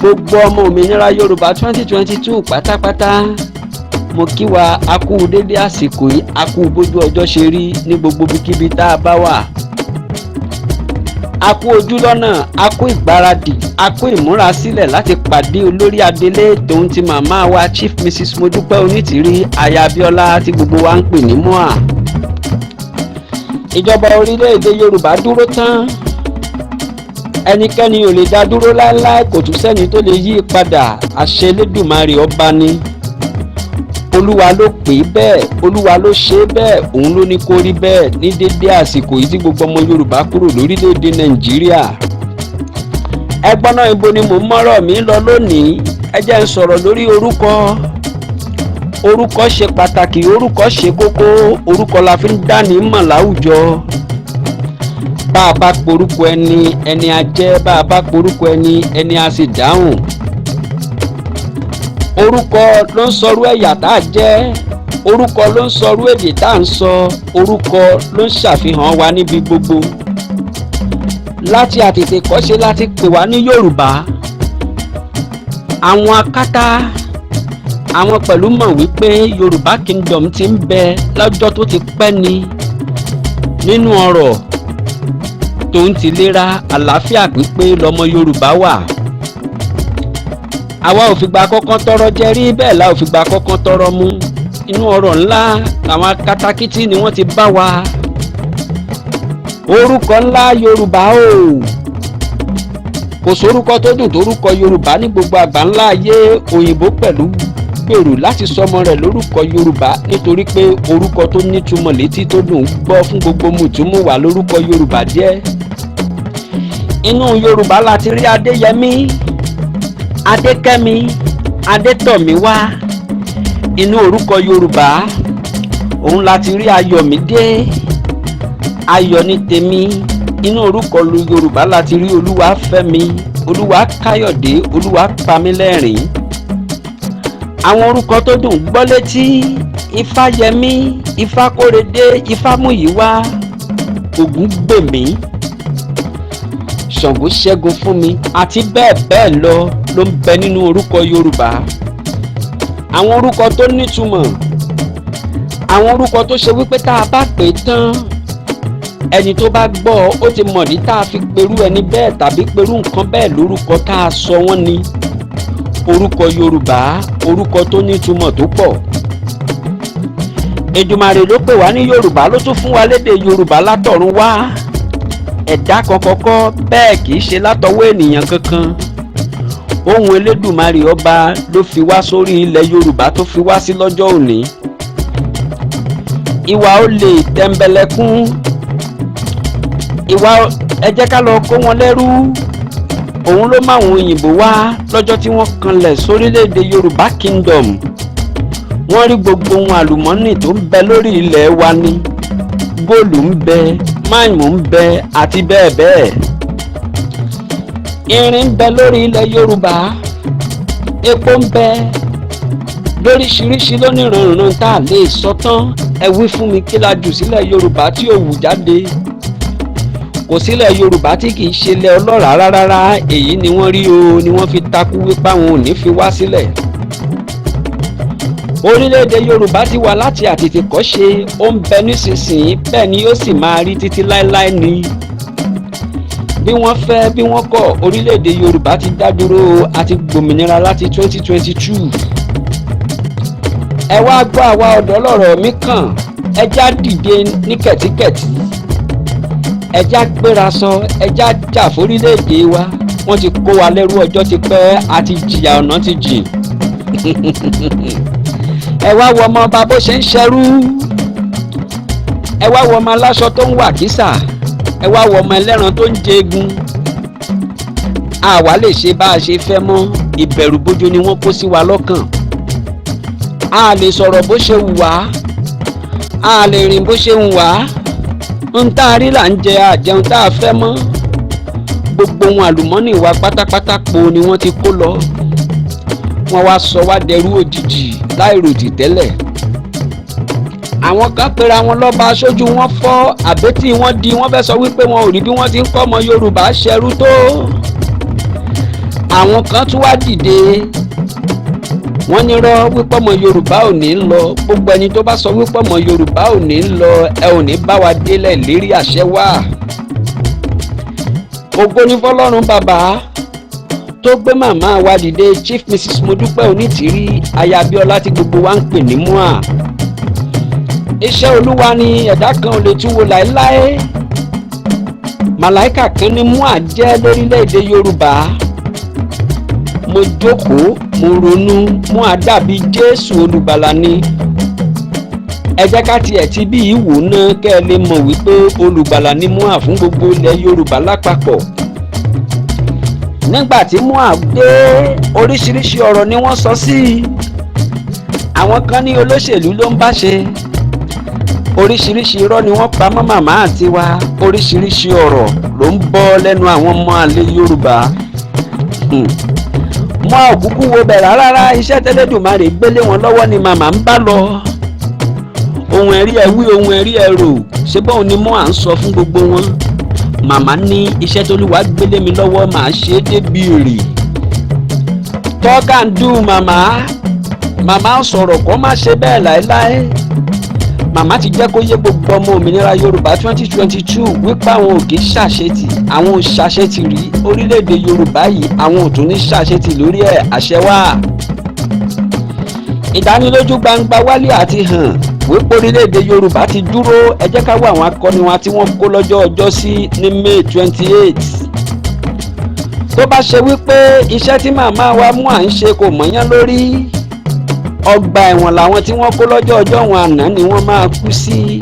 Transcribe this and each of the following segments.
gbogbo ọmọ òmìnira Yorùbá 2022 pátápátá mo kí wa a kú dédé àsìkò yìí, a kú bójú ọjọ́ ṣe rí ní gbogbo ibikíbi tá a bá wà. A kú ojú lọ́nà, a kú ìgbáradì, a kú ìmúrasílẹ̀ láti pàdé olórí adélé tòun ti màmá wa Chief Mrs. Modúpẹ́ Onítìrí aya Abíọ́lá tí gbogbo wa ń pè ní MOA. Ìjọba orílẹ̀-èdè Yorùbá dúró tán, ẹnikẹ́ni ò lè dá dúró láéláé, kò tún sẹ́ni tó lè yí padà, àṣẹ Elédùmarè ọba ni. Olúwa ló pè é bẹ́ẹ̀, Olúwa ló ṣe é bẹ́ẹ̀, òun ló ní kó rí bẹ́ẹ̀ ní dédé àsìkò yìí tí gbogbo ọmọ Yorùbá kúrò lórílẹ̀‐èdè Nàìjíríà. Ẹgbọ́n náà ibo ni mò ń mọ́rọ̀ mi lọ lónìí, ẹ jẹ́ n sọ̀rọ̀ lórí orúkọ. Orúkọ ṣe pàtàkì, orúkọ ṣe kókó, orúkọ la fi ń dáni mọ̀ láwùjọ. Bá a bá porúkọ ẹni, ẹni a jẹ́, bá a bá porúkọ ẹni, ẹni a sì dáhùn. Orúkọ ló ń sọrú ẹ̀yà tá a jẹ́, orúkọ ló ń sọrú èdè tá a ń sọ, orúkọ ló ń ṣàfihàn wa níbi gbogbo. Láti àtètèkọ́ṣe láti pè wá ní Yorùbá. Àwọn akátá, àwọn pẹ̀lú mọ̀ wípé Yorùbá Kingdom ti ń bẹ lọ́jọ́ tó ti pẹ́ ni nínú ọrọ̀ tòun ti lera àlàáfíà pípé lọ́mọ Yorùbá wà. Àwa ò fìgbà kankan tọrọ jẹ rí, bẹ́ẹ̀ la ò fìgbà kankan tọrọ mú. Inú ọrọ̀ ńlá làwọn akatakítí ni wọ́n ti bá wa. Orúkọ ńlá Yorùbá o, kò sórúkọ tó dùn tórúkọ Yorùbá ní gbogbo àgbáńlá ayé. Òyìnbó pẹ̀lú gbèrò láti sọmọ rẹ̀ lórúkọ Yorùbá nítorí pé orúkọ tó nítumọ̀ létí tó dùn gbọ́ fún gbogbo mùtúmùwà lórúkọ Yorùbá jẹ́. Inú Yorùbá la ti rí Adéyẹmí, Adékẹ́mi, Adétọ̀míwá. Inú orúkọ Yorùbá òun la ti rí Ayọ̀mídé, Ayọ̀ ní tèmi. Inú orúkọ Yorùbá la ti rí Olúwafẹ́mi, Olúwakáyọ̀dé, Olúwapamílẹ́rìn. Àwọn orúkọ tó dùn gbọ́ létí: Ifáyẹmí, Ifákóredé, Ifámúyìwá, Ògúngbèmí, Ṣàngó ṣẹ́gun fún mi àti bẹ́ẹ̀ bẹ́ẹ̀ lọ ń bẹ nínú orúkọ Yorùbá. Àwọn orúkọ tó nítumọ̀, àwọn orúkọ tó ṣe wípé tá a bá pè é tán ẹni tó bá gbọ́ ó ti mọ̀dí tá a fi perú ẹni bẹ́ẹ̀ tàbí perú nǹkan bẹ́ẹ̀ lórúkọ tá a sọ wọ́n ni. Orúkọ Yorùbá, orúkọ tó nítumọ̀ tó pọ̀. Èdùmàrè ló pè wá ní Yorùbá, ló tún fún wa lédè Yorùbá látọ̀run wá. Ẹ̀dá kan kọ́kọ́, bẹ́ẹ̀ kì í ṣe látọwọ́ ènìyàn kankan. Ohun Elédùmarè ọba ló fi wá sórí ilẹ̀ Yorùbá tó fi wá sí lọ́jọ́ òní. Ìwà olè, tẹ̀mbẹ̀lẹ̀kún, ìwà ẹ jẹ́ ká lọ kó wọn lẹ́rú. Òun ló máwọn òyìnbó wá lọ́jọ́ tí wọ́n kanlẹ̀ sórílẹ̀-èdè Yorùbá Kingdom. Wọ́n rí gbogbo ohun àlùmọ́nì tó ń bẹ lórí ilẹ̀ wa ni. Góòlù ń bẹ, máìmù ń bẹ àti bẹ́ẹ̀ bẹ́ẹ̀. Irin ń bẹ lórí ilẹ̀ Yorùbá, epo ń bẹ lóríṣiríṣi lóníranran tá a lè sọ tán. Ẹ wí fún mi kí la jù sílẹ̀ Yorùbá tí ò wù jáde. Kò sílẹ̀ Yorùbá tí kì í ṣe ilẹ̀ ọlọ́ràá rárá. Èyí ni wọ́n rí o, ni wọ́n fi takú wípé àwọn ò ní fi wá sílẹ̀. Orílẹ̀-èdè Yorùbá ti wà láti àtètèkọ́ṣe, ó ń bẹ nísinsìnyí, bẹ́ẹ̀ ni ó sì máa rí títí láéláé ni. Bí wọ́n fẹ́ bí wọ́n kọ̀, orílẹ̀-èdè Yorùbá ti dá dúró àti gbòmìnira láti 2022. Ẹ wá gbọ́ àwa ọ̀dọ́ lọ̀rọ̀ mi kàn, ẹ já dìde ní kẹ̀tíkẹ̀tí, ẹ já gbéra sọ, ẹ já jà fórílẹ̀-èdè wa. Wọ́n ti kó wa lẹ́rú ọjọ́ ti pẹ́, àti jìyà ọ̀nà ti jìn. Ẹ wá wo ọmọ ọba bó ṣe ń ṣẹrú, ẹ wá wo ọmọ aláṣọ tó ń wà kísà, ẹ wá wo ọmọ ẹlẹ́ran tó ń jẹgun. Àwa lè ṣe bá a ṣe fẹ́ mọ́, ìbẹ̀rù bójú ni wọ́n kó sí wa lọ́kàn. A lè sọ̀rọ̀ bó ṣe wù wá, a lè rìn bó ṣe wù wá. Ń tá a rí là ń jẹ, àjẹun tá a fẹ́ mọ́. Gbogbo ohun àlùmọ́nì wa pátápátá po ni wọ́n ti kó lọ. Wọ́n wá sọ wá dẹrú òjijì láìròtì tẹ́lẹ̀. Àwọn kan pera wọn lọ́ba, aṣojú wọn fọ́, àbẹ́tí wọn di, wọ́n fẹ́ sọ wípé wọn ò rí bí wọ́n ti ń kọ́ ọmọ Yorùbá ṣẹrú tó. àwọn kan tún wá dìde wọ́n nírọ́ wípé ọmọ Yorùbá ò ní lọ, gbogbo ẹni tó bá sọ wípé ọmọ Yorùbá ò ní lọ ẹ ò ní bá wa délẹ̀ lérí àṣẹ wà. ògo ni fọ́lọ́run bàbá tó gbé màmá wa dìde Chief Mrs. Modúpẹ́ Onítìrí aya Abíọ́lá tí gbogbo wa ń pè ní mua. iṣẹ́ Olúwa ni ẹ̀dá kan ò lè tún wò láéláé. màláìkà kan ní mua jẹ́ lórílẹ̀‐èdè Yorùbá. mo jókòó mo ronú mua dàbí Jésù olùgbàlà ni. ẹ jẹ́ ká tiẹ̀ ti bí ìwò náà kẹ́ ẹ lè mọ̀ wípé olùgbàlà ni mua fún gbogbo ilẹ̀ Yorùbá lápapọ̀. nígbà tí mua dé oríṣiríṣi ọ̀rọ̀ ni wọ́n sọ sí i. àwọn kan ní olóṣèlú ló ń bá ṣe. oríṣiríṣi irọ́ ni wọ́n pa mọ́ màmá àti wa. oríṣiríṣi ọ̀rọ̀ ló ń bọ́ lẹ́nu àwọn ọmọ àlè Yorùbá. mua ò kúkú wo bẹ̀rẹ̀ rárá, iṣẹ́ tẹ́lẹ̀dùmarè gbélé wọn lọ́wọ́ ni màmá ń bá lọ. ohun ẹ̀rí ẹ wí ohun ẹ̀rí ẹ rò ṣé bóun ni mua ń sọ fún gbogbo wọn. màmá ní iṣẹ́ t'Olúwa gbélé mi lọ́wọ́ màá ṣe é débi èrè. talk and do màmá sọ̀rọ̀ kó má ṣe bẹ́ẹ̀ láéláé. màmá ti jẹ́ kó yé gbogbo ọmọ òmìnira Yorùbá 2022 wípé àwọn ò kì í ṣàṣetì, àwọn ò ṣàṣetì rí orílẹ̀-èdè Yorùbá yìí, àwọn ò tún ní ṣàṣetì lórí ẹ̀, àṣẹ wà. ìdánilójú gbangba wálé àti hàn wípé orílẹ̀-èdè Yorùbá ti dúró. ẹ jẹ́ ká wo àwọn akọni wa tí wọ́n kó lọ́jọ́ ọjọ́sí ní May 28. tó bá ṣe wípé iṣẹ́ tí màmá wa mú à ń ṣe kò mọ́yán lórí, ọgbà ẹ̀wọ̀n làwọn tí wọ́n kó lọ́jọ́ ọjọ́ wọn àná ni wọ́n máa kú sí.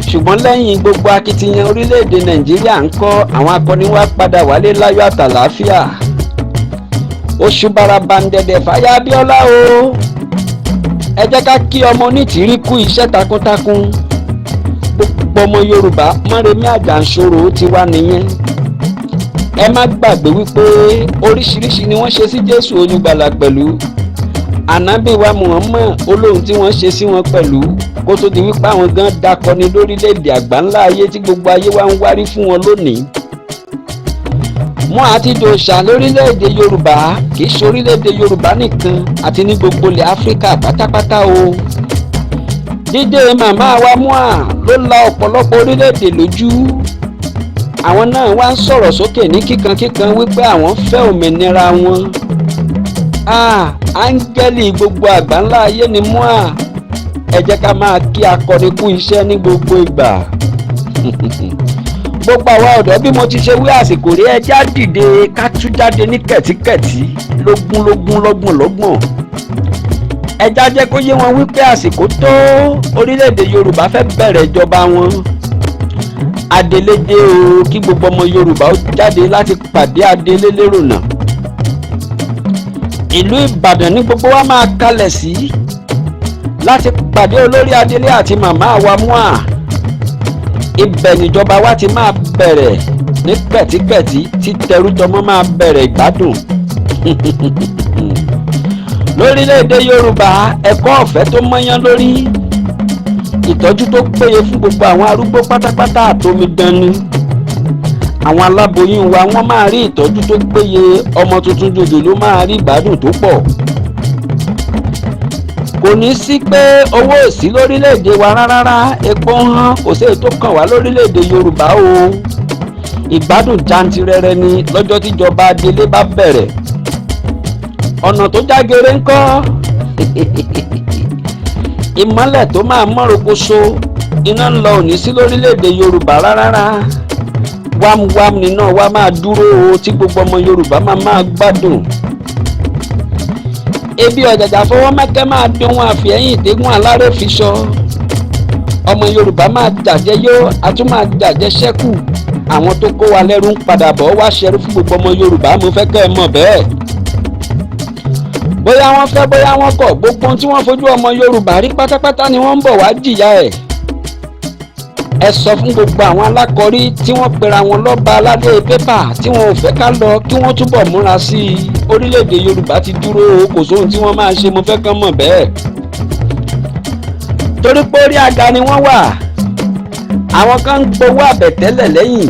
ṣùgbọ́n lẹ́yìn gbogbo akitiyan orílẹ̀-èdè Nàìjíríà ń kọ́, àwọn akọni wa padà wálé láyọ̀ àtàlàáfíà. oṣù barabandẹ̀dẹ̀ fáyà Abíọ́lá o. ẹ jẹ́ ká kí ọmọ Onítìrí kú iṣẹ́ takuntakun. gbogbo ọmọ Yorùbá Mọ́remí Àjànṣorò ti wá nìyẹn. ẹ má gbàgbé wípé oríṣiríṣi ni wọ́n ṣe sí Jésù olùgbàlà pẹ̀lú. ànábì wa Muhammad olóhùn tí wọ́n ṣe sí wọn pẹ̀lú kó tó di wípé àwọn gan dakọni lórílẹ̀‐èdè àgbáńlá ayé tí gbogbo ayé wa ń wárí fún wọn lónìí. mua ti dòṣà lórílẹ̀‐èdè Yorùbá, kì í ṣe orílẹ̀‐èdè Yorùbá nìkan àti ní gbogbo ilẹ̀ Áfíríkà pátápátá o. dídé màmá wa mua ló la ọ̀pọ̀lọpọ̀ orílẹ̀‐èdè lójú. àwọn náà wá ń sọ̀rọ̀ sókè ní kíkankíkan wípé àwọn fẹ́ òmìnira wọn. áńgẹ́lì gbogbo àgbáńlá ayé ni mua. ẹ jẹ́ ká máa kí akọni kú iṣẹ́ ní gbogbo ìgbà. gbogbo àwa ọ̀dọ́ bí mo ti ṣe wí àsìkò rí ẹjẹ́ á dìde ká tú jáde ní kẹ̀tíkẹ̀tí lọ́gbọ̀n. ẹjẹ́ á jẹ́ kó yé wọn wípé àsìkò tó orílẹ̀-èdè Yorùbá fẹ́ bẹ̀rẹ̀ ìjọba wọn. adelé dé o, kí gbogbo ọmọ Yorùbá ó jáde láti pàdé adelé lérò náà. ìlú Ìbàdàn ní gbogbo wa máa kalẹ̀ sí láti pàdé olórí adelé àti màmá wa mua. ibẹ̀ níjọba wa ti máa bẹ̀rẹ̀ ní pẹ̀típẹ̀tí tí tẹrútọmọ máa bẹ̀rẹ̀ ìgbádùn. lórílẹ̀‐èdè Yorùbá ẹ̀kọ́ ọ̀fẹ́ tó mọ́yán lórí, ìtọ́jú tó péye fún gbogbo àwọn arúgbó pátápátá àtomidan ni. àwọn aláboyún wa wọ́n máa rí ìtọ́jú tó péye, ọmọ tuntun jòjò ló máa rí ìgbádùn tó pọ̀. kò ní sí pé owó ò sí lórílẹ̀‐èdè wa rárá, epo ń hàn, kò sí èyí tó kàn wá lórílẹ̀‐èdè Yorùbá o. ìgbádùn jantirẹrẹ ni lọ́jọ́ tíjọba adelé bá bẹ̀rẹ̀. ọ̀nà tó jágere ńkọ́ ìmọ́lẹ̀ tó máa mọ́rokoṣo, iná ń lọ òní sí lórílẹ̀‐èdè Yorùbá rárá. wámúwámú nínú wa máa dúró o tí gbogbo ọmọ Yorùbá máa gbádùn. ebi ọ̀jàjà fọwọ́ mẹ́kẹ́ máa dún wọn àfihẹ́yìn ìtẹ́gùn aláré fi sọ. ọmọ Yorùbá máa jàjẹ́ yó, a tún máa jàjẹ́ ṣẹ́kù. àwọn tó kó wa lẹ́rú ń padà bọ̀ wá ṣẹrú fún gbogbo ọmọ Yorùbá, mo fẹ́ kẹ́ ẹ mọ̀ bẹ́ẹ̀. bóyá wọ́n fẹ́ bóyá wọ́n kọ̀, gbogbo ohun tí wọ́n fojú ọmọ Yorùbá rí pátápátá ni wọ́n ń bọ̀ wá jìyà ẹ̀. ẹ sọ fún gbogbo àwọn alákọ̀rí tí wọ́n pera wọn lọ́ba aládé pépà tí wọn ò fẹ́ ká lọ kí wọ́n túbọ̀ múra sí i. orílẹ̀-èdè Yorùbá ti dúró, kò sóhun tí wọ́n máa ṣe, mo fẹ́ kán mọ̀ bẹ́ẹ̀. torí pé orí àga ni wọ́n wà, àwọn kan ń gbowó àbẹ̀tẹ́lẹ̀ lẹ́yìn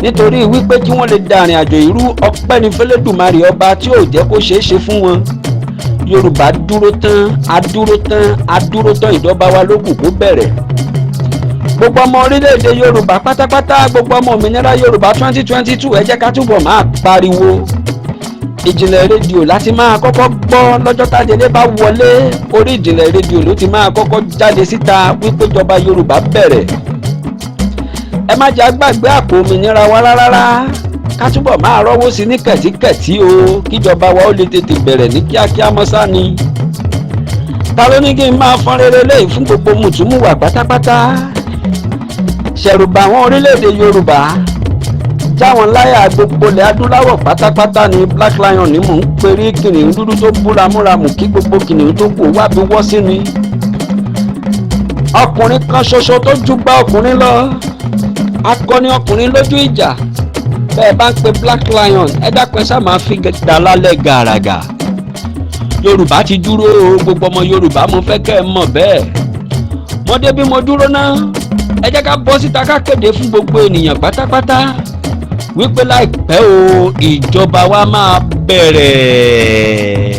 nítorí wípé kí wọ́n lè dàrin àjò ìrú ọpẹ́ ní fẹ́lẹ́dùmarè ọba tí ò jẹ́ kó ṣeé ṣe fún wọn. Yorùbá dúró tán adúró tán ìdọ́ba wa ló kù kó bẹ̀rẹ̀. Gbogbo ọmọ orílẹ̀-èdè Yorùbá pátápátá, gbogbo ọmọ òmìnira Yorùbá 2022 ẹ jẹ́ ká túbọ̀ máa pariwo. Ìjìnlẹ̀ rédíò láti máa kọ́kọ́ gbọ́ lọ́jọ́ tádélé bá wọlé, orí ìjìnlẹ̀ rédíò ló ti máa kọ́kọ́ jáde síta wípé ìjọba Yorùbá bẹ̀rẹ̀. Ẹ má jẹ́ àgbàgbé àpò òmìnira wa rárá, ká túbọ̀ máa rọ́wọ́ sí ní kẹ̀tíkẹ̀tí o, kíjọba wa ó lè tètè bẹ̀rẹ̀ ní kíákíá mọ́sá ni. Ta ló ní kí n máa fọ́n rere léyìí fún gbogbo mùtúmùwà pátápátá? Ṣẹ̀rùbà àwọn orílẹ̀-èdè Yorùbá, jáwọn láyà gbogbo ilẹ̀ adúláwọ̀ pátápátá ni Black Lion ni mò ń perí kìnìún dúdú tó búramúramù kí gbogbo kìnìún tó kù wá bí wọ́ sí ni. Ọkùnrin kan ṣoṣo tó júgbà ọkùnrin lọ, akọni ọkùnrin lójú ìjà. Bẹ́ẹ̀ bá ń pe Black Lion, ẹ dákun ẹ ṣáà máa fi dá lálẹ́ gàràgà. Yorùbá ti dúró o, gbogbo ọmọ Yorùbá mo fẹ́ kẹ́ ẹ mọ̀ bẹ́ẹ̀. Mo dé bí mo dúró náà, ẹ jẹ́ ká bọ́ síta ká kéde fún gbogbo ènìyàn pátápátá wípé láìpẹ́ o ìjọba wa máa bẹ̀rẹ̀.